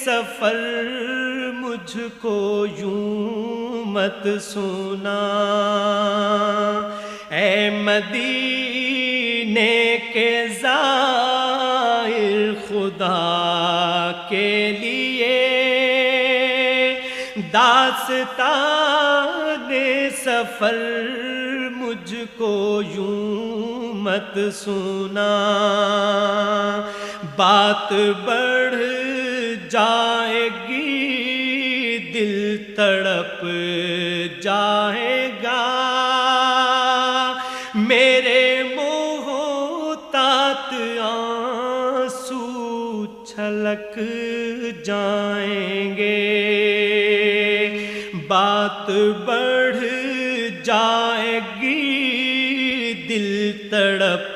سفر مجھ کو یوں مت سنا، اے مدینے کے زائر خدا کے لیے داستان سفر مجھ کو یوں مت سنا، بات بڑھ جائے گی دل تڑپ جائے گا، میرے محتاط آنسو چھلک جائیں گے، بات بڑھ جائے گی دل تڑپ